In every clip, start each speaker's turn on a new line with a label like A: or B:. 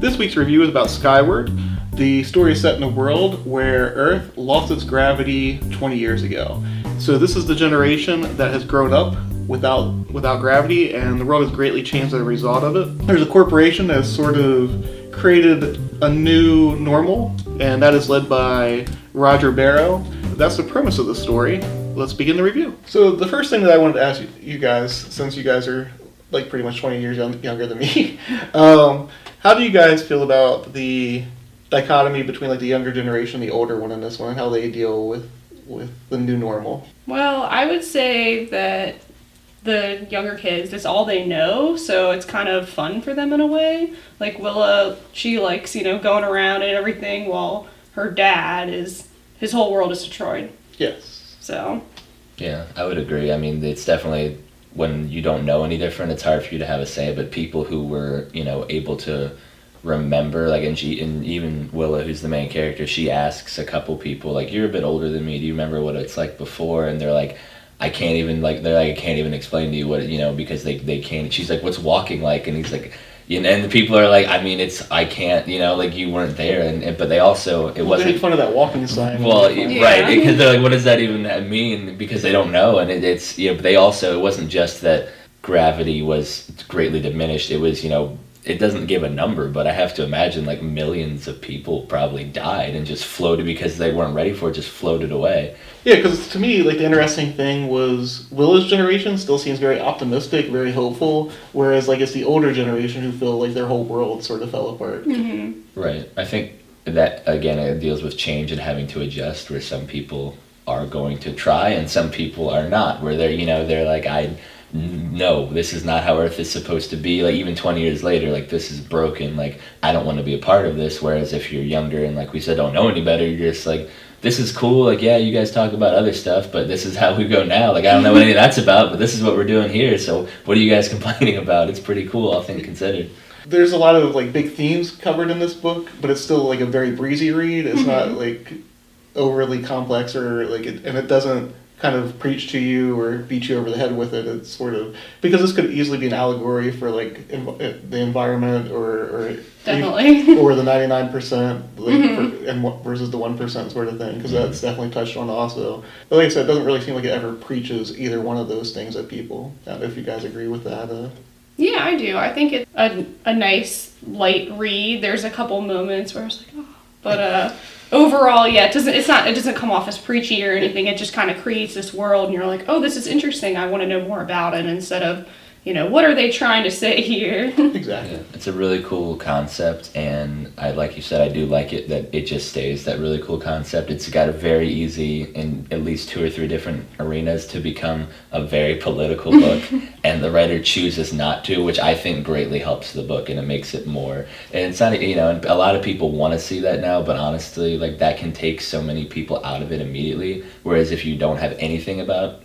A: This week's review is about Skyward. The story is set in a world where Earth lost its gravity 20 years ago. So this is the generation that has grown up without gravity, and the world has greatly changed as a result of it. There's a corporation that has sort of created a new normal, and that is led by Roger Barrow. That's the premise of the story. Let's begin the review. So the first thing that I wanted to ask you guys, since you guys are like pretty much 20 years younger than me, how do you guys feel about the dichotomy between like the younger generation and the older one in this one, and how they deal with the new normal?
B: Well, I would say that the younger kids, that's all they know, so it's kind of fun for them in a way. Like Willa, she likes, going around and everything, while her dad his whole world is destroyed.
A: Yes.
B: So.
C: Yeah, I would agree. I mean, it's definitely, when you don't know any different, it's hard for you to have a say, but people who were, able to remember, like, and even Willa, who's the main character, she asks a couple people, like, you're a bit older than me, do you remember what it's like before? And they're like, I can't even explain to you what, because they can't. She's like, what's walking like? And he's like, and the people are like, I mean, I can't, like, you weren't there. But they also, it wasn't.
A: They make fun of that walking sign.
C: Well, yeah. Right, because they're like, what does that even mean? Because they don't know. And it's, but they also, it wasn't just that gravity was greatly diminished. It was, it doesn't give a number, but I have to imagine like millions of people probably died and just floated because they weren't ready for it, just floated away.
A: Yeah, because to me, like, the interesting thing was Willa's generation still seems very optimistic, very hopeful, whereas like it's the older generation who feel like their whole world sort of fell apart.
B: Mm-hmm.
C: Right. I think that, again, it deals with change and having to adjust, where some people are going to try and some people are not, where they're like, no, this is not how Earth is supposed to be. Like, even 20 years later, like, this is broken. Like, I don't want to be a part of this. Whereas if you're younger and, like we said, don't know any better, you're just like, this is cool. Like, yeah, you guys talk about other stuff, but this is how we go now. Like, I don't know what any of that's about, but this is what we're doing here. So what are you guys complaining about? It's pretty cool, all things considered. There's
A: a lot of, like, big themes covered in this book, but it's still, like, a very breezy read. It's not, like, overly complex or, like, and it doesn't kind of preach to you or beat you over the head with it. It's sort of, because this could easily be an allegory for like the environment or
B: definitely
A: or the 99% like, versus the 1% sort of thing, because that's definitely touched on also. But like I said, it doesn't really seem like it ever preaches either one of those things at people. I don't know if you guys agree with that.
B: Yeah, I do. I think it's a nice light read. There's a couple moments where I was like, oh, but overall, yeah, it doesn't come off as preachy or anything. It just kind of creates this world, and you're like, oh, this is interesting. I want to know more about it, instead of, what are they trying to say here?
A: Exactly.
C: Yeah, it's a really cool concept, and like you said, I do like it that it just stays that really cool concept. It's got a very easy, in at least 2 or 3 different arenas, to become a very political book, and the writer chooses not to, which I think greatly helps the book, and it makes it more. And it's not, and a lot of people want to see that now, but honestly, like, that can take so many people out of it immediately, whereas if you don't have anything about,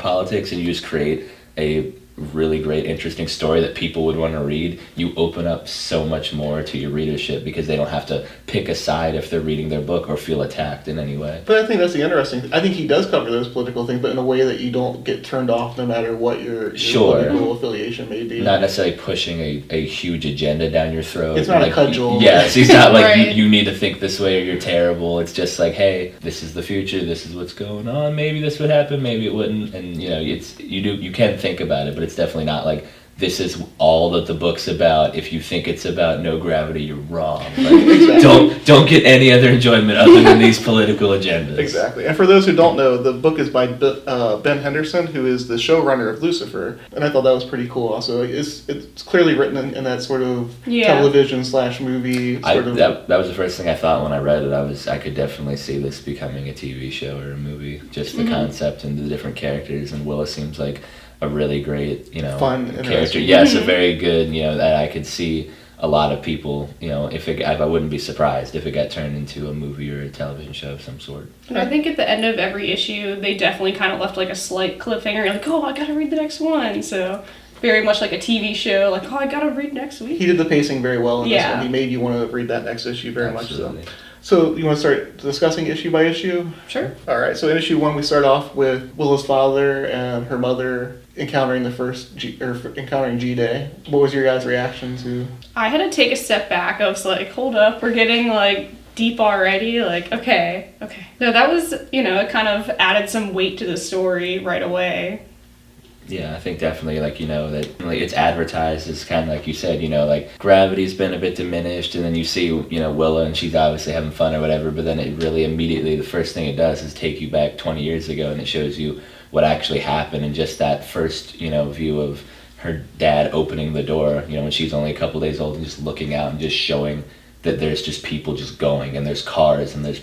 C: politics, and you just create a really great, interesting story that people would want to read, you open up so much more to your readership, because they don't have to pick a side if they're reading their book or feel attacked in any way.
A: But I think that's the interesting thing. I think he does cover those political things, but in a way that you don't get turned off no matter what your political affiliation may be.
C: Not necessarily pushing a huge agenda down your throat.
A: It's not like, a cudgel.
C: Yes, he's not like,
B: right.
C: you need to think this way or you're terrible. It's just like, hey, this is the future, this is what's going on, maybe this would happen, maybe it wouldn't, and you can think about it, but it's definitely not like, this is all that the book's about. If you think it's about no gravity, you're wrong. Like,
A: exactly.
C: Don't get any other enjoyment other than these political agendas.
A: Exactly. And for those who don't know, the book is by Ben Henderson, who is the showrunner of Lucifer. And I thought that was pretty cool also. It's clearly written in that sort of television/movie sort of.
C: That was the first thing I thought when I read it. I could definitely see this becoming a TV show or a movie. Just the concept and the different characters. And Willa seems like a really great,
A: fun
C: character. Yes, a very good, that I could see a lot of people, if I wouldn't be surprised if it got turned into a movie or a television show of some sort.
B: And I think at the end of every issue, they definitely kind of left like a slight cliffhanger. You're like, oh, I gotta read the next one. So very much like a TV show, like, oh, I gotta read next week.
A: He did the pacing very well in this one. He made you want to read that next issue very
C: Absolutely.
A: much so. So you want to start discussing issue by issue?
B: Sure.
A: All right. So in issue 1, we start off with Willa's father and her mother encountering encountering G-Day. What was your guys' reaction to?
B: I had to take a step back. I was like, hold up, we're getting like deep already. Like, okay. No, that was, it kind of added some weight to the story right away.
C: Yeah, I think definitely, like, that, like, it's advertised as kind of like you said, like, gravity's been a bit diminished, and then you see, Willa, and she's obviously having fun or whatever, but then it really immediately, the first thing it does is take you back 20 years ago, and it shows you what actually happened, and just that first, view of her dad opening the door, when she's only a couple days old, and just looking out and just showing that there's just people just going, and there's cars, and there's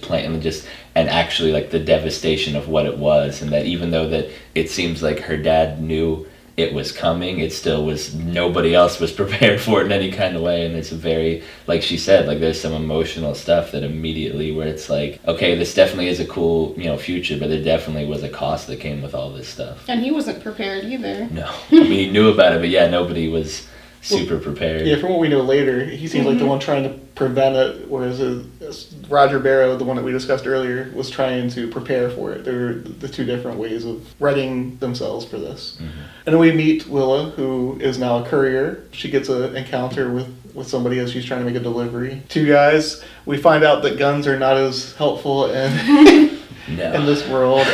C: and actually like the devastation of what it was, and that even though that it seems like her dad knew it was coming, it still was, nobody else was prepared for it in any kind of way. And it's a very, like she said, like there's some emotional stuff that immediately where it's like, okay, this definitely is a cool, future, but there definitely was a cost that came with all this stuff.
B: And he wasn't prepared either.
C: No. I mean, he knew about it, but yeah, nobody was super prepared.
A: Yeah, from what we know later, he seems like the one trying to prevent it, whereas Roger Barrow, the one that we discussed earlier, was trying to prepare for it. There were the two different ways of readying themselves for this. Mm-hmm. And then we meet Willa, who is now a courier. She gets an encounter with somebody as she's trying to make a delivery. Two guys. We find out that guns are not as helpful in this world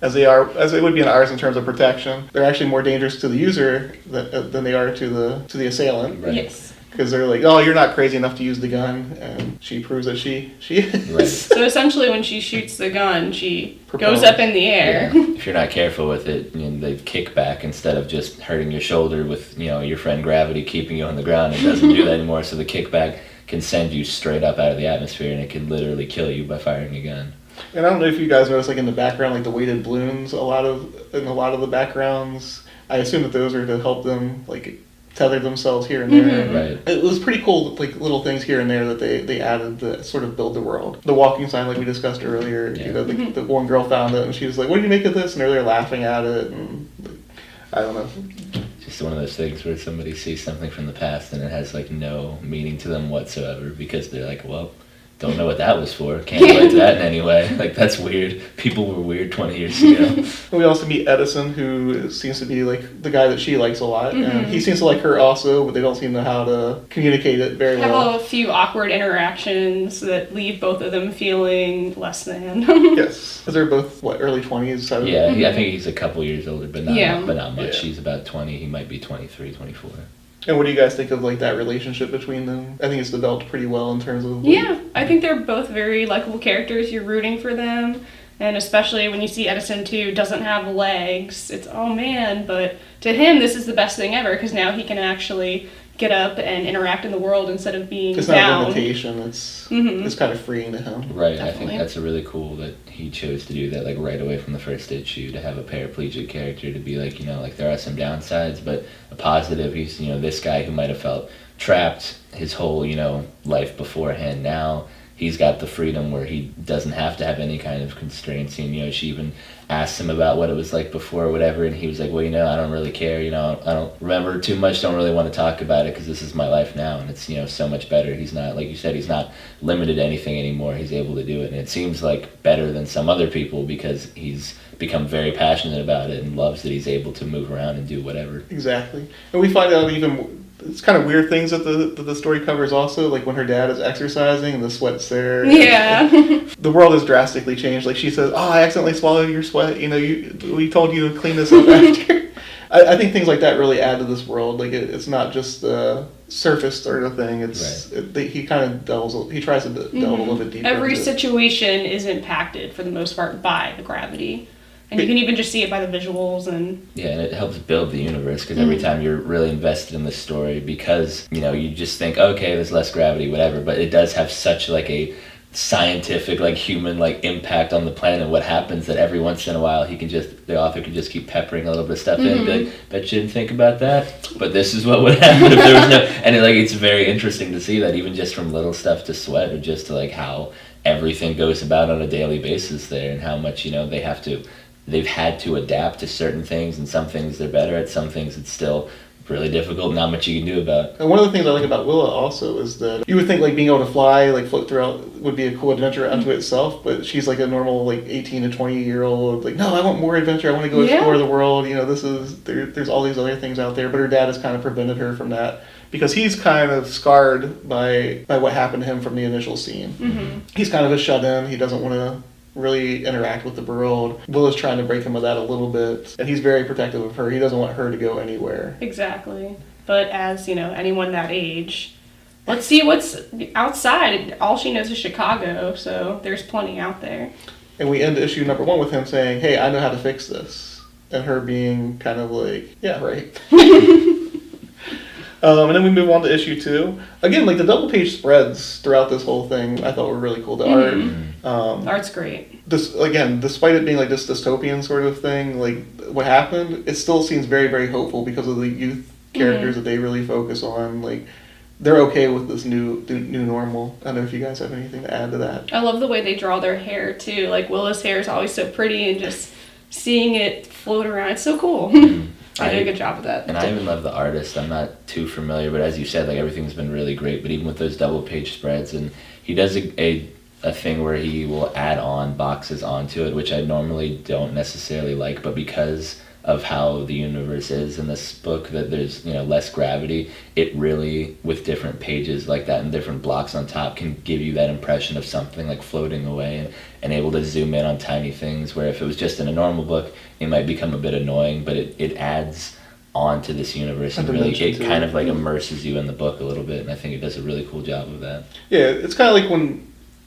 A: as it would be in ours in terms of protection. They're actually more dangerous to the user than they are to the assailant.
C: Right.
B: Yes.
A: Because they're like, oh, you're not crazy enough to use the gun, and she proves that she is.
C: Right.
B: So essentially, when she shoots the gun, she goes up in the air.
C: Yeah. If you're not careful with it, the kickback, instead of just hurting your shoulder with your friend gravity keeping you on the ground, it doesn't do that anymore. So the kickback can send you straight up out of the atmosphere, and it can literally kill you by firing a gun.
A: And I don't know if you guys notice, like in the background, like the weighted balloons, in a lot of the backgrounds. I assume that those are to help them like tether themselves here and there.
C: Mm-hmm. Right.
A: It was pretty cool, like little things here and there that they added to sort of build the world. The walking sign, like we discussed earlier,
C: Yeah.
A: The one girl found it and she was like, "What do you make of this?" And they're laughing at it, and I don't know.
C: Just one of those things where somebody sees something from the past and it has like no meaning to them whatsoever because they're like, well, don't know what that was for. Can't relate to that in any way. Like, that's weird. People were weird 20 years ago.
A: And we also meet Edison, who seems to be like the guy that she likes a lot. And he seems to like her also, but they don't seem to know how to communicate it very well.
B: Have a few awkward interactions that leave both of them feeling less than.
A: Yes. Because they're both, early 20s? So.
C: Yeah, I think he's a couple years older, but not much.
A: Yeah.
C: She's about 20. He might be 23, 24.
A: And what do you guys think of like that relationship between them? I think it's developed pretty well in terms of...
B: Yeah, I think they're both very likable characters. You're rooting for them. And especially when you see Edison, too, doesn't have legs. It's, oh man, but to him, this is the best thing ever because now he can actually get up and interact in the world instead of being
A: it's
B: down.
A: It's not a limitation. It's kind of freeing to him.
C: Right.
B: Definitely.
C: I think that's a really cool that he chose to do that, like right away from the first issue, to have a paraplegic character to be like, like there are some downsides, but a positive. He's, this guy who might have felt trapped his whole, life beforehand. Now he's got the freedom where he doesn't have to have any kind of constraints. And, she even asked him about what it was like before or whatever, and he was like, well, I don't really care. I don't remember too much, don't really want to talk about it because this is my life now, and it's, so much better. He's not, like you said, he's not limited to anything anymore. He's able to do it, and it seems like better than some other people because he's become very passionate about it and loves that he's able to move around and do whatever.
A: Exactly. And we find out even... It's kind of weird things that the story covers also, like when her dad is exercising and the sweat's there.
B: Yeah.
A: The world has drastically changed. Like she says, oh, I accidentally swallowed your sweat. We told you to clean this up after. I think things like that really add to this world. Like it's not just the surface sort of thing. It's right. He kind of delves. He tries to delve a little bit deeper.
B: Every situation is impacted for the most part by the gravity. And you can even just see it by the visuals and... Yeah,
C: and it helps build the universe, because every time you're really invested in the story, because, you just think, okay, there's less gravity, whatever, but it does have such, like, a scientific, like, human, like, impact on the planet, what happens, that every once in a while the author can just keep peppering a little bit of stuff in and be like, bet you didn't think about that, but this is what would happen if there was no... And, it's very interesting to see that, even just from little stuff to sweat, or just to, like, how everything goes about on a daily basis there, and how much, they've had to adapt to certain things, and some things they're better at, some things it's still really difficult, not much you can do about.
A: And one of the things I like about Willa also is that you would think like being able to fly, like float throughout, would be a cool adventure unto itself, but she's like a normal like 18 to 20-year-old, like, no, I want more adventure, I want to go explore the world, there's all these other things out there, but her dad has kind of prevented her from that because he's kind of scarred by what happened to him from the initial scene.
B: Mm-hmm.
A: He's kind of a shut-in, he doesn't want to really interact with the world. Willa's trying to break him of that a little bit, and he's very protective of her. He doesn't want her to go anywhere.
B: Exactly. But as, anyone that age, let's see what's outside. All she knows is Chicago, so there's plenty out there.
A: And we end issue number 1 with him saying, hey, I know how to fix this. And her being kind of like, yeah, right. And then we move on to issue 2. Again, like the double page spreads throughout this whole thing, I thought were really cool. The art,
B: art's great.
A: This again, despite it being like this dystopian sort of thing, like what happened, it still seems very, very hopeful because of the youth characters that they really focus on. Like they're okay with this new normal. I don't know if you guys have anything to add to that.
B: I love the way they draw their hair too. Like Willa's hair is always so pretty, and just seeing it float around, it's so cool. I did a good job of that.
C: And I even love the artist. I'm not too familiar, but as you said, like everything's been really great. But even with those double page spreads, and he does a thing where he will add on boxes onto it, which I normally don't necessarily like, but because of how the universe is in this book, that there's less gravity, it really, with different pages like that and different blocks on top, can give you that impression of something like floating away and able to zoom in on tiny things, where if it was just in a normal book it might become a bit annoying, but it adds on to this universe and really it kind of like immerses you in the book a little bit, and I think it does a really cool job of that.
A: Yeah, it's kind of like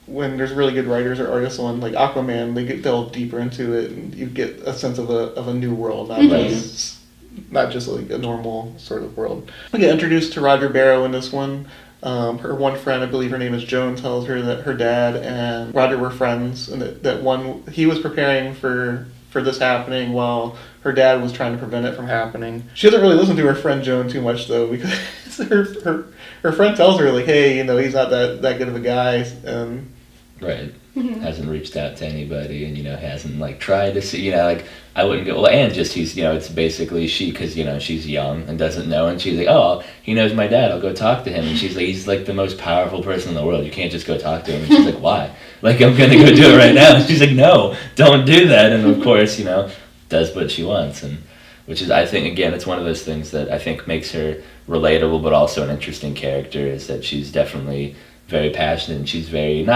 A: when there's really good writers or artists on like Aquaman, they delve deeper into it, and you get a sense of a new world, not just like a normal sort of world. We get introduced to Roger Barrow in this one. Her one friend, I believe her name is Joan, tells her that her dad and Roger were friends, and that he was preparing for this happening while her dad was trying to prevent it from happening. She doesn't really listen to her friend Joan too much though, because her friend tells her like, hey, he's not that good of a guy, and
C: right. Hasn't reached out to anybody, and hasn't like tried to see, like I wouldn't go, well, and just he's it's basically because she's young and doesn't know, and she's like, oh, he knows my dad, I'll go talk to him, and she's like, he's like the most powerful person in the world, you can't just go talk to him, and she's like, why? Like, I'm gonna go do it right now, and she's like, no, don't do that, and of course does what she wants, and which is, I think, again, it's one of those things that I think makes her relatable but also an interesting character, is that she's definitely very passionate, and she's very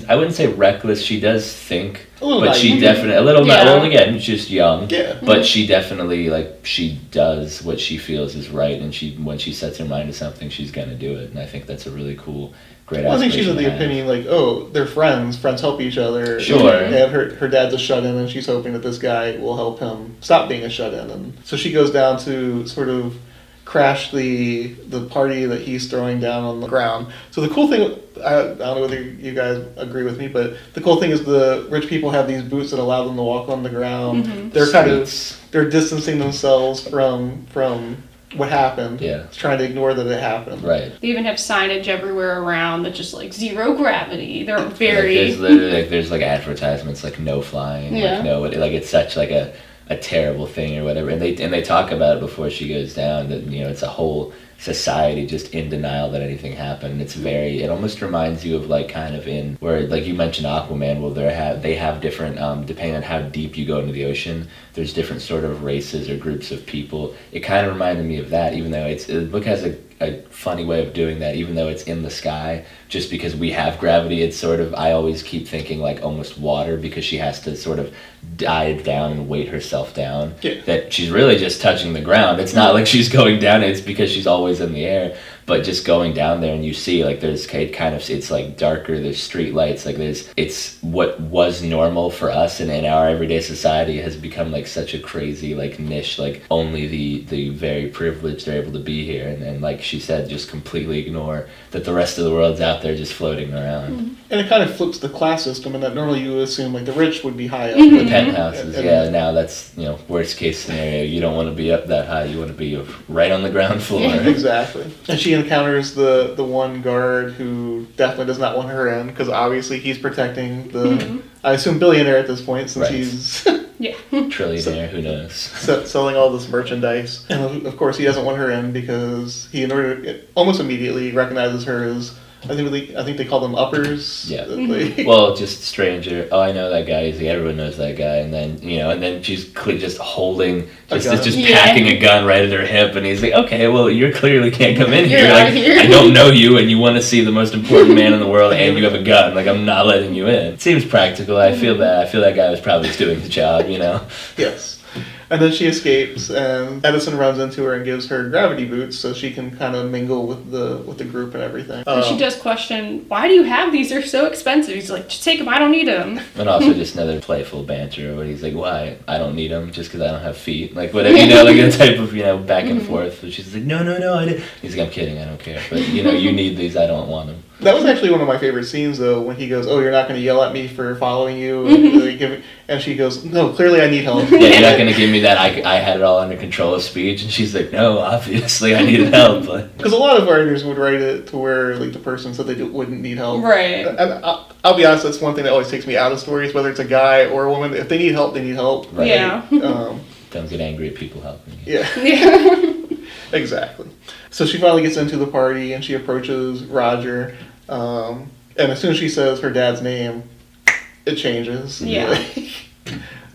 C: I wouldn't say reckless. She does think, but she definitely a little. Well, again, she's just young. Yeah. But she definitely she does what she feels is right, and when she sets her mind to something, she's gonna do it. And I think that's a really cool, great.
A: Well, I think she's of the opinion they're friends. Friends help each other.
C: Sure.
A: And her dad's a shut-in, and she's hoping that this guy will help him stop being a shut-in. And so she goes down to sort of crash the party that he's throwing down on the ground. So the cool thing, I don't know whether you guys agree with me, but the cool thing is the rich people have these boots that allow them to walk on the ground. Mm-hmm. They're they're distancing themselves from what happened. Yeah. Trying to ignore that it happened.
C: Right.
B: They even have signage everywhere around that just like zero gravity. They're very
C: there's literally there's advertisements like no flying, it's such a terrible thing or whatever, and they talk about it before she goes down, that it's a whole society just in denial that anything happened. It almost reminds you of kind of in where, like you mentioned Aquaman, well they have different depending on how deep you go into the ocean, there's different sort of races or groups of people. It kind of reminded me of that, even though the book has a funny way of doing that, even though it's in the sky, just because we have gravity. It's sort of, I always keep thinking almost water, because she has to sort of dive down and weight herself down. Yeah. That she's really just touching the ground. It's not like she's going down, it's because she's always in the air. But just going down there and you see there's it's darker, there's street lights, it's what was normal for us and in our everyday society has become such a crazy niche, only the very privileged are able to be here, and like she said, just completely ignore that the rest of the world's out there just floating around.
A: Mm-hmm. And it kind of flips the class system, in that normally you would assume the rich would be high up.
C: Mm-hmm. The penthouses, now that's worst case scenario. You don't want to be up that high, you want to be right on the ground floor.
A: Exactly. And she encounters the one guard who definitely does not want her in, because obviously he's protecting the I assume billionaire at this point, since he's
B: Yeah.
C: Trillionaire, who knows?
A: Selling all this merchandise. And of course, he doesn't want her in because he, almost immediately recognizes her as, I think they call them uppers.
C: Yeah.
A: Like,
C: Well, just stranger. Oh, I know that guy. He's like, everyone knows that guy. And then, and then she's just holding, just packing a gun right at her hip. And he's like, okay, well, you clearly can't come in here. Like, I don't know you, and you want to see the most important man in the world, and you have a gun. Like, I'm not letting you in. It seems practical. I feel bad. I feel that guy was probably just doing the job,
A: Yes. And then she escapes, and Edison runs into her and gives her gravity boots so she can kind of mingle with the group and everything.
B: And she does question, why do you have these? They're so expensive. He's like, just take them. I don't need them.
C: And also just another playful banter where he's like, why? I don't need them just because I don't have feet. Like, whatever, like a type of, back and forth. But she's like, no, I didn't. He's like, I'm kidding. I don't care. But, you need these. I don't want them.
A: That was actually one of my favorite scenes, though, when he goes, oh, you're not going to yell at me for following you? And she goes, no, clearly I need help.
C: Yeah, you're not going to give me that I had it all under control speech. And she's like, no, obviously I needed help.
A: Because a lot of writers would write it to where the person said they wouldn't need help.
B: Right.
A: And I'll be honest, that's one thing that always takes me out of stories, whether it's a guy or a woman. If they need help, they need help.
C: Right.
B: Yeah.
C: Don't get angry at people helping you.
A: Yeah. Exactly. So she finally gets into the party, and she approaches Roger. And as soon as she says her dad's name, it changes.
B: Yeah.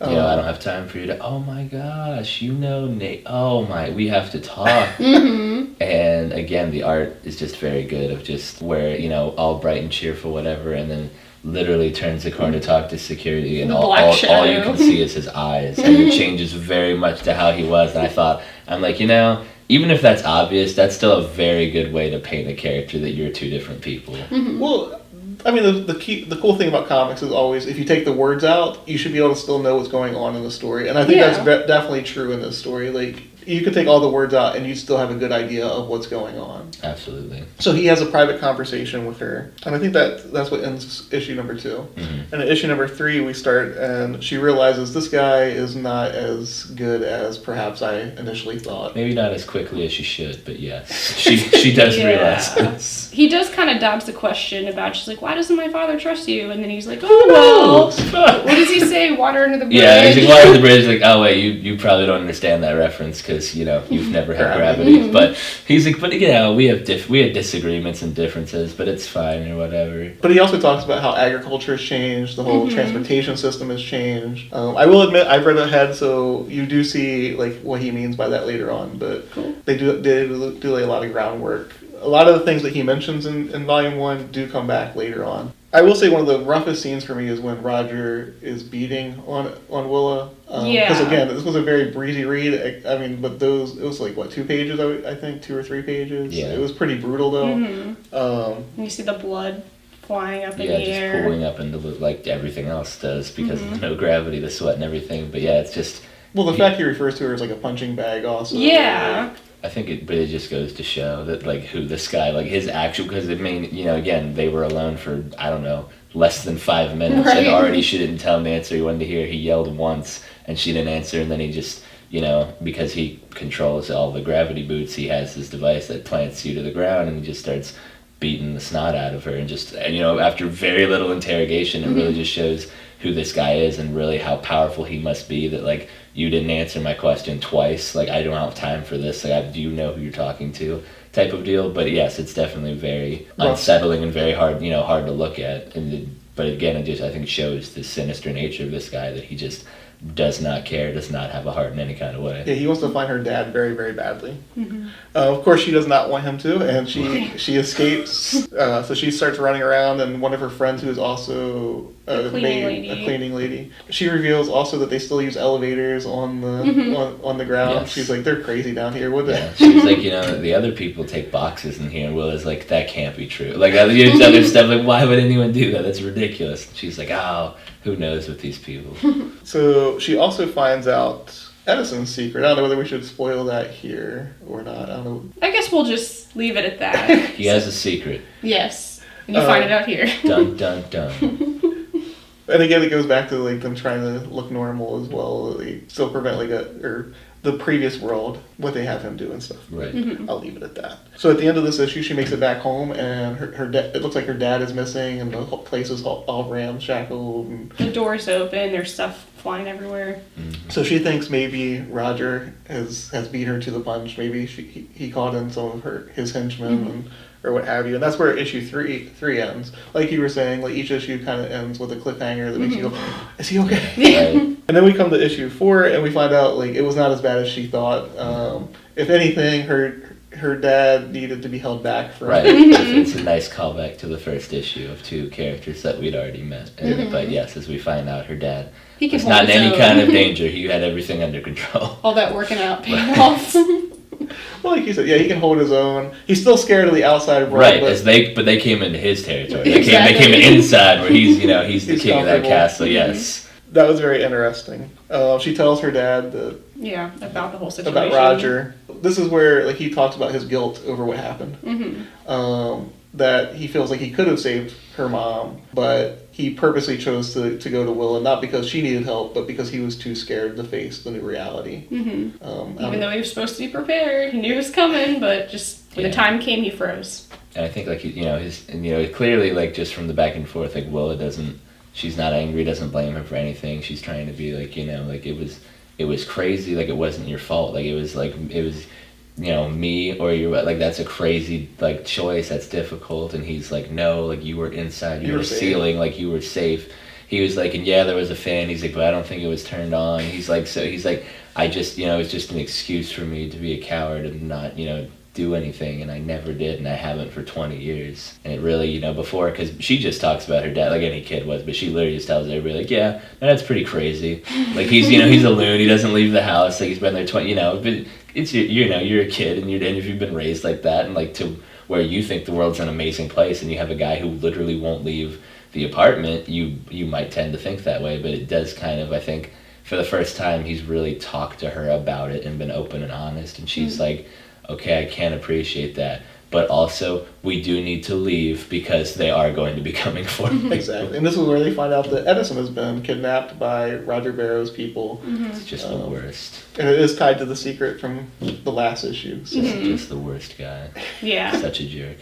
C: I don't have time for you to, oh my gosh, Nate, oh my, we have to talk. And again, the art is just very good of just where, all bright and cheerful, whatever, and then literally turns the corner to talk to security, and all you can see is his eyes, and it changes very much to how he was. And I'm like, even if that's obvious, that's still a very good way to paint a character that you're two different people.
A: Well, I mean, the cool thing about comics is always, if you take the words out, you should be able to still know what's going on in the story. And I think that's definitely true in this story. Like, you could take all the words out and you still have a good idea of what's going on.
C: Absolutely.
A: So he has a private conversation with her. And I think that's what ends issue number 2. Mm-hmm. And in issue number 3, we start, and she realizes this guy is not as good as perhaps I initially thought.
C: Maybe not as quickly as she should, but yes. She does realize this.
B: He does kind of dodge the question about, she's like, why doesn't my father trust you? And then he's like, oh, well, what does he say? Water under the bridge? Yeah,
C: he's like, water under the bridge. Like, oh, wait, you probably don't understand that reference because, you've never had gravity. But he's like, but, we had disagreements and differences, but it's fine or whatever.
A: But he also talks about how agriculture has changed, the whole transportation system has changed. I will admit, I've read ahead, so you do see, what he means by that later on. But they do a lot of groundwork. A lot of the things that he mentions in Volume 1 do come back later on. I will say one of the roughest scenes for me is when Roger is beating on Willa. Because again, this was a very breezy read. I mean, but it was 2 pages, I think, 2 or 3 pages.
C: Yeah.
A: It was pretty brutal though.
B: You see the blood flying up in the air.
C: Yeah, just pooling up into like everything else does because of no gravity, the sweat and everything. But yeah, it's just...
A: Well, the fact he refers to her as like a punching bag also.
B: Yeah.
C: I think it just goes to show that who this guy, his actual, because again, they were alone for, I don't know, less than 5 minutes, and already she didn't tell him the answer he wanted to hear. He yelled once, and she didn't answer, and then he just, because he controls all the gravity boots, he has this device that plants you to the ground, and he just starts beating the snot out of her, and just, after very little interrogation, it really just shows who this guy is and really how powerful he must be that, you didn't answer my question twice. I don't have time for this. Do you know who you're talking to? Type of deal. But yes, it's definitely very unsettling and very hard, hard to look at. But again, it just, I think, shows the sinister nature of this guy, that he just does not care, does not have a heart in any kind of way.
A: Yeah, he wants to find her dad very, very badly. Of course, she does not want him to, and she escapes. So she starts running around, and one of her friends, who is also a cleaning lady, she reveals also that they still use elevators on the ground. Yes. She's like, they're crazy down here.
C: She's like, the other people take boxes in here, and Willa's like, that can't be true. Other stuff, why would anyone do that? That's ridiculous. She's like, oh, who knows with these people.
A: So she also finds out Edison's secret. I don't know whether we should spoil that here or not. I don't know.
B: I guess we'll just leave it at that.
C: He has a secret.
B: Yes. And you find it out here.
C: Dun, dun, dun.
A: And again, it goes back to them trying to look normal as well. They still prevent the previous world, what they have him do and stuff.
C: Right.
A: I'll leave it at that. So at the end of this issue, she makes it back home, and it looks like her dad is missing, and the whole place is all ramshackle. And
B: the door's open. There's stuff flying everywhere.
A: So she thinks maybe Roger has beat her to the punch. Maybe he called in some of his henchmen or what have you. And that's where issue three ends. Like you were saying, like each issue kind of ends with a cliffhanger that makes you go, is he okay?
C: Right.
A: And then we come to issue 4 and we find out like it was not as bad as she thought. If anything, her dad needed to be held back from.
C: Right. It's a nice callback to the first issue of 2 characters that we'd already met. But yes, as we find out, her dad
B: He can
C: was
B: hold
C: not in
B: his
C: any
B: own.
C: kind of danger. He had everything under control.
B: All that working out paid off.
A: Well, like you said, yeah, he can hold his own. He's still scared of the outside world.
C: Right,
A: but
C: but they came into his territory.
B: Exactly.
C: They came inside where he's he's the
A: He's
C: king of that
A: comfortable.
C: castle. Yes.
A: that was very interesting. She tells her dad that
B: Yeah, about the whole situation.
A: about Roger. This is where like he talks about his guilt over what happened. That he feels like he could have saved her mom, but he purposely chose to go to Willa, not because she needed help, but because he was too scared to face the new reality.
B: Even though he was supposed to be prepared, he knew it was coming, but just when the time came, he froze.
C: And I think like clearly like just from the back and forth, like Willa she's not angry, doesn't blame him for anything. She's trying to be like like it was crazy, like it wasn't your fault, like it was me or you, like that's a crazy like choice, that's difficult. And he's like, no, like you were inside, you were ceiling, like you were safe. He was like, and yeah, there was a fan. He's like, but I don't think it was turned on. He's like, I just it's just an excuse for me to be a coward and not do anything, and I never did, and I haven't for 20 years. And it really, before, because she just talks about her dad like any kid was, but she literally just tells everybody like, yeah, that's pretty crazy. Like he's he's a loon. He doesn't leave the house. Like he's been there 20. But it's you're a kid, and if you've been raised like that, and like to where you think the world's an amazing place, and you have a guy who literally won't leave the apartment, you might tend to think that way. But it does kind of, I think, for the first time, he's really talked to her about it and been open and honest, and she's like, okay, I can appreciate that, but also we do need to leave because they are going to be coming for me.
A: Exactly, and this is where they find out that Edison has been kidnapped by Roger Barrow's people.
C: It's just the worst.
A: And it is tied to the secret from the last issue. So.
C: Just the worst guy.
B: Yeah.
C: Such a jerk.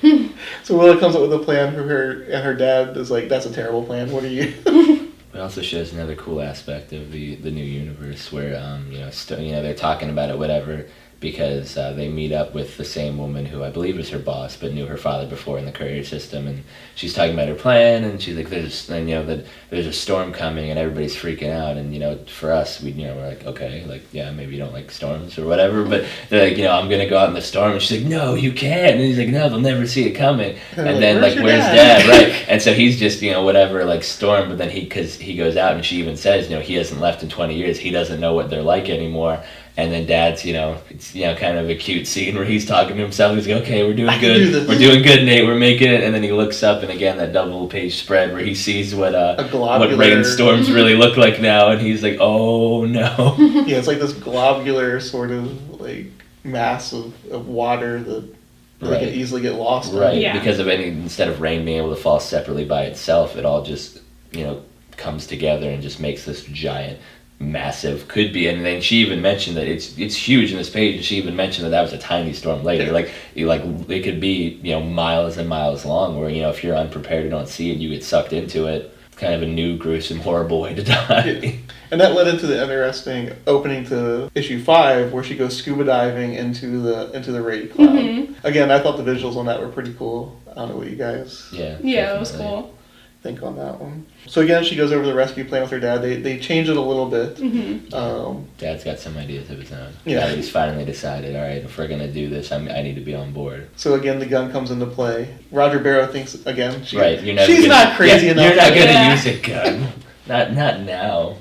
A: So Willa comes up with a plan for her, and her dad is like, that's a terrible plan, what are you...
C: It also shows another cool aspect of the new universe where they're talking about it, whatever, because they meet up with the same woman who I believe was her boss, but knew her father before in the courier system, and she's talking about her plan, and she's like, there's a storm coming, and everybody's freaking out, and for us, we're like, okay, like, yeah, maybe you don't like storms or whatever, but they're like, I'm gonna go out in the storm, and she's like, no, you can't, and he's like, no, they'll never see it coming, and then like, where's dad, right? And so he's just whatever, like storm, but then because he goes out, and she even says, he hasn't left in 20 years, he doesn't know what they're like anymore. And then Dad's, it's kind of a cute scene where he's talking to himself. He's like, okay, we're doing good. We're doing good, Nate. We're making it. And then he looks up, and again, that double-page spread where he sees what rainstorms really look like now, and he's like, oh no.
A: Yeah, it's like this globular sort of like mass of water that can easily get lost.
C: Right.
B: Yeah.
C: Because instead of rain being able to fall separately by itself, it all just comes together and just makes this giant. Massive could be, and then she even mentioned that it's huge in this page, and she even mentioned that was a tiny storm later. Like it could be miles and miles long, where if you're unprepared and don't see it, you get sucked into it. It's kind of a new, gruesome, horrible way to die.
A: Yeah. And that led into the interesting opening to issue 5, where she goes scuba diving into the raid cloud. Again, I thought the visuals on that were pretty cool. I don't know what you guys.
B: Yeah, that was cool.
A: Think on that one. So again, she goes over the rescue plan with her dad. They change it a little bit.
C: Dad's got some ideas of his own.
A: Yeah.
C: He's finally decided, all right, if we're gonna do this, I need to be on board.
A: So again, the gun comes into play. Roger Barrow thinks again. She's
C: not
A: crazy enough.
C: You're not gonna use a gun. Not now.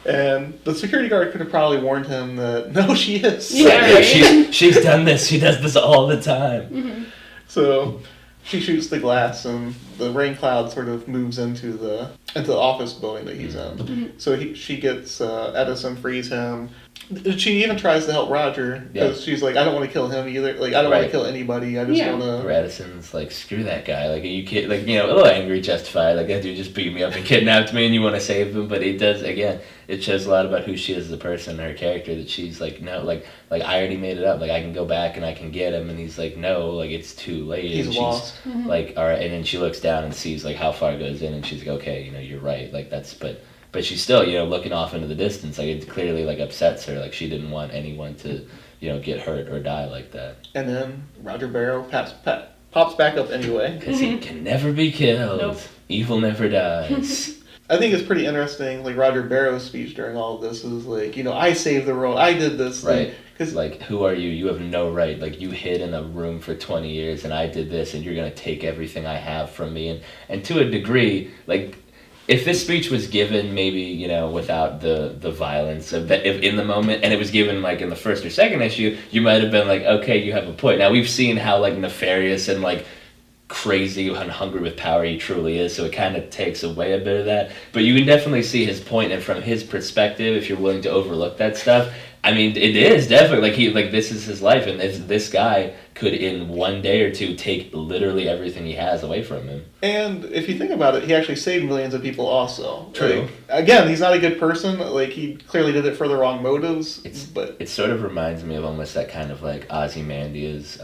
A: And the security guard could have probably warned him that no, she is.
B: Yeah, right.
C: She's done this. She does this all the time.
A: So she shoots the glass, and the rain cloud sort of moves into the office building that he's in. So she gets Edison, frees him. She even tries to help Roger because she's like, I don't want to kill him either. Like, I don't want to kill anybody. I just want to.
C: Edison's like, screw that guy. Like, you can't, like, a little angry, justified. Like, that dude just beat me up and kidnapped me, and you want to save him. But it does, again, it shows a lot about who she is as a person, her character. That she's like, no, like I already made it up. Like, I can go back and I can get him. And he's like, no, like it's too late.
A: He's
C: and
A: lost.
C: Like, all right. And then she looks down and sees like how far it goes in, and she's like, okay, you're right. Like that's but but she's still, looking off into the distance. Like, it clearly, like, upsets her. Like, she didn't want anyone to, get hurt or die like that.
A: And then Roger Barrow pops back up anyway.
C: Because he can never be killed.
B: Nope.
C: Evil never dies.
A: I think it's pretty interesting, like, Roger Barrow's speech during all of this is like, I saved the world, I did this thing.
C: Right.
A: Cause,
C: like, who are you? You have no right. Like, you hid in a room for 20 years and I did this and you're going to take everything I have from me. And to a degree, like, if this speech was given maybe, without the violence of that, if in the moment, and it was given like in the first or second issue, you might have been like, okay, you have a point. Now we've seen how like nefarious and like crazy and hungry with power he truly is, so it kind of takes away a bit of that. But you can definitely see his point, and from his perspective, if you're willing to overlook that stuff, I mean, it is definitely like this is his life, and this guy could in one day or two take literally everything he has away from him.
A: And if you think about it, he actually saved millions of people also.
C: True.
A: Like, again, he's not a good person. Like, he clearly did it for the wrong motives.
C: It sort of reminds me of almost that kind of like Ozymandias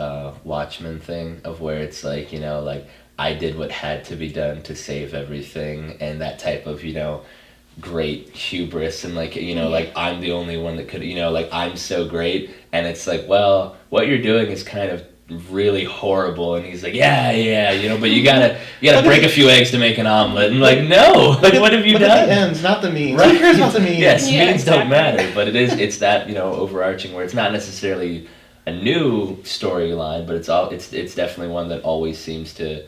C: Watchmen thing, of where it's like, like I did what had to be done to save everything, and that type of, great hubris, and like, like I'm the only one that could, like I'm so great, and it's like, well, what you're doing is kind of really horrible. And he's like, yeah, but you gotta break a few eggs to make an omelet, and like, no, like what have you done?
A: At the ends, not the means.
C: Right?
A: Who cares about the means?
C: Yes,
B: Yeah,
C: means
B: exactly.
C: don't matter, but it's that, overarching, where it's not necessarily a new storyline, but it's definitely one that always seems to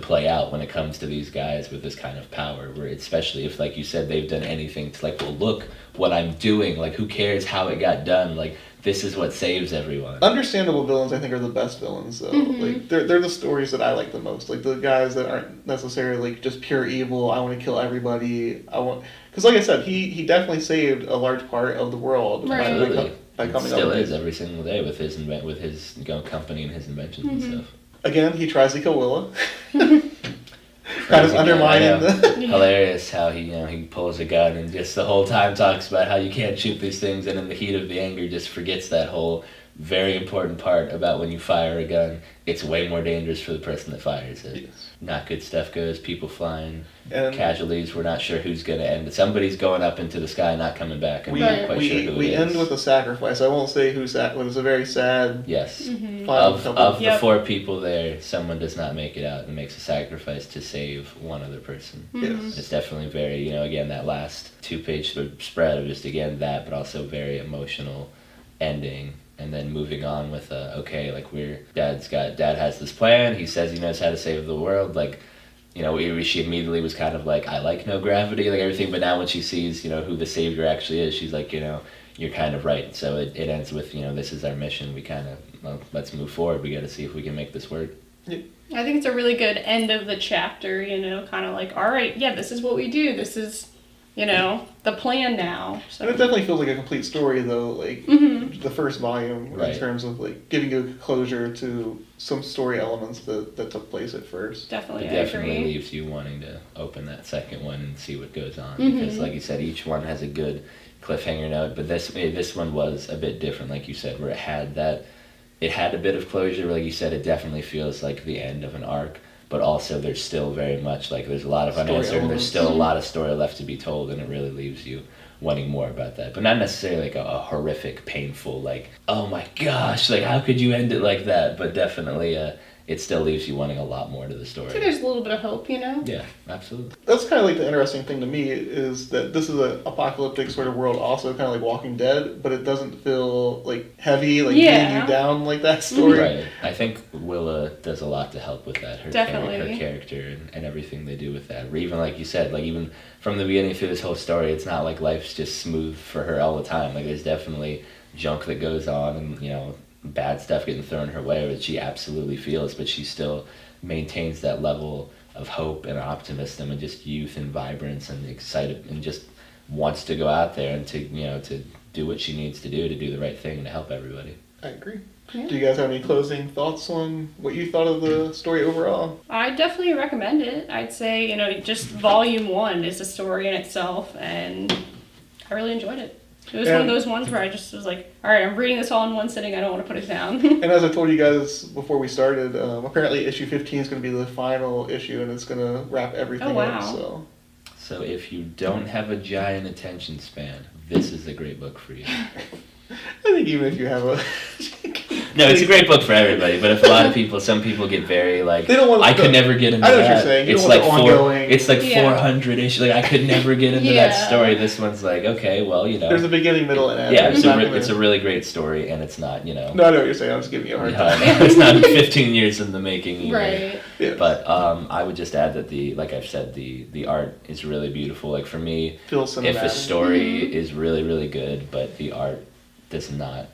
C: play out when it comes to these guys with this kind of power, where especially if, like you said, they've done anything to like, well, look what I'm doing, like who cares how it got done, like this is what saves everyone.
A: Understandable villains, I think, are the best villains, though. Like, they're the stories that I like the most. Like, the guys that aren't necessarily like just pure evil, I want to kill everybody, because like I said, he definitely saved a large part of the world
B: Right.
A: by coming
C: Still
A: up with
C: is every single day with his company and his inventions and stuff.
A: Again, he tries to kill Willa. Kind of undermining the...
C: Hilarious how he pulls a gun and just the whole time talks about how you can't shoot these things, and in the heat of the anger just forgets that whole very important part about when you fire a gun, it's way more dangerous for the person that fires it.
A: Yes.
C: Not good stuff goes, people flying,
A: And
C: casualties, we're not sure who's going to end. Somebody's going up into the sky, not coming back, and
A: we,
C: we're not quite sure who
A: we
C: it is.
A: end with a sacrifice. I won't say who's that, but it's a very sad
C: Yes.
A: final
C: Of
A: couple.
C: the 4 people there, someone does not make it out and makes a sacrifice to save one other person.
A: Yes.
C: It's definitely very, again, that last 2-page spread of just, again, that, but also very emotional ending. And then moving on with, okay, like Dad has this plan, he says he knows how to save the world, like, she immediately was kind of like, I like no gravity, like everything, but now when she sees, who the savior actually is, she's like, you're kind of right. So it ends with, this is our mission, we kind of, let's move forward, we gotta see if we can make this work.
A: Yeah.
B: I think it's a really good end of the chapter, kind of like, all right, yeah, this is what we do. This is, the plan now. So.
A: And it definitely feels like a complete story, though, like the first volume,
C: Right.
A: in terms of like giving you closure to some story elements that took place at first.
B: Definitely,
C: It
B: I
C: definitely
B: agree.
C: leaves you wanting to open that second one and see what goes on, because like you said, each one has a good cliffhanger note, but this one was a bit different, like you said, where it had a bit of closure. Like you said, it definitely feels like the end of an arc, but also there's still very much like there's a lot of
A: Story
C: unanswered, and there's
A: elements.
C: still a lot of story left to be told, and it really leaves you wanting more about that, but not necessarily like a horrific, painful, like, oh my gosh, like how could you end it like that, but definitely it still leaves you wanting a lot more to the story.
B: So there's a little bit of hope,
C: Yeah, absolutely.
A: That's kind of like the interesting thing to me, is that this is an apocalyptic sort of world, also kind of like Walking Dead, but it doesn't feel like heavy, like getting you down like that story.
C: Right. I think Willa does a lot to help with that. Her
B: Definitely.
C: character and everything they do with that. Or even like you said, like even from the beginning through this whole story, it's not like life's just smooth for her all the time. Like there's definitely junk that goes on, and bad stuff getting thrown her way that she absolutely feels, but she still maintains that level of hope and optimism and just youth and vibrance and excited, and just wants to go out there and to do what she needs to do the right thing and to help everybody.
A: I agree.
B: Yeah.
A: Do you guys have any closing thoughts on what you thought of the story overall?
B: I definitely recommend it. I'd say, just volume 1 is a story in itself, and I really enjoyed it. It was one of those ones where I just was like, all right, I'm reading this all in one sitting. I don't want to put it down.
A: And as I told you guys before we started, apparently issue 15 is going to be the final issue, and it's going to wrap everything
B: Oh, wow.
A: up. So
C: So if you don't have a giant attention span, this is a great book for you.
A: I think even if you have a...
C: No, it's a great book for everybody, but if a lot of people, some people get very like,
A: They don't want
C: I could never get into
A: I know what
C: that.
A: you're saying. You
C: It's
A: don't
C: like
A: want the ongoing...
C: It's like
B: Yeah.
C: 400 issues. Like I could never get into
B: Yeah.
C: that story. This one's like, okay, well, you know.
A: There's a beginning, middle, and end.
C: Yeah,
A: It's not
C: it's a really great story, and it's not, you know.
A: No, I know what you're saying. I'm just giving you a hard time.
C: It's not 15 years in the making either.
B: Right.
A: Yeah.
C: But I would just add that like I've said, the art is really beautiful. Like for me,
A: Feels
C: if a
A: cinematic.
C: story is really, really good, but the art does not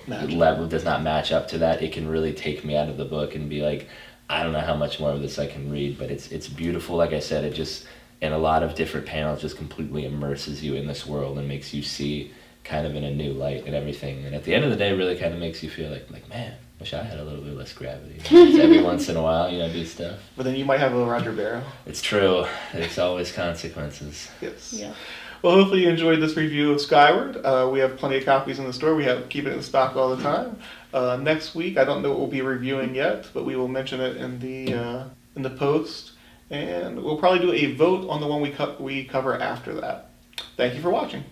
C: does not match up to that, it can really take me out of the book and be like, I don't know how much more of this I can read, but it's beautiful. Like I said, it just in a lot of different panels just completely immerses you in this world and makes you see kind of in a new light and everything. And at the end of the day, really kind of makes you feel like man, wish I had a little bit less gravity. Just every once in a while, you know, do stuff.
A: But then you might have a Roger Barrow.
C: It's true. There's always consequences.
A: Yes.
B: Yeah.
A: Well, hopefully you enjoyed this review of Skyward. We have plenty of copies in the store. We keep it in stock all the time. Next week, I don't know what we'll be reviewing yet, but we will mention it in the post, and we'll probably do a vote on the one we cover after that. Thank you for watching.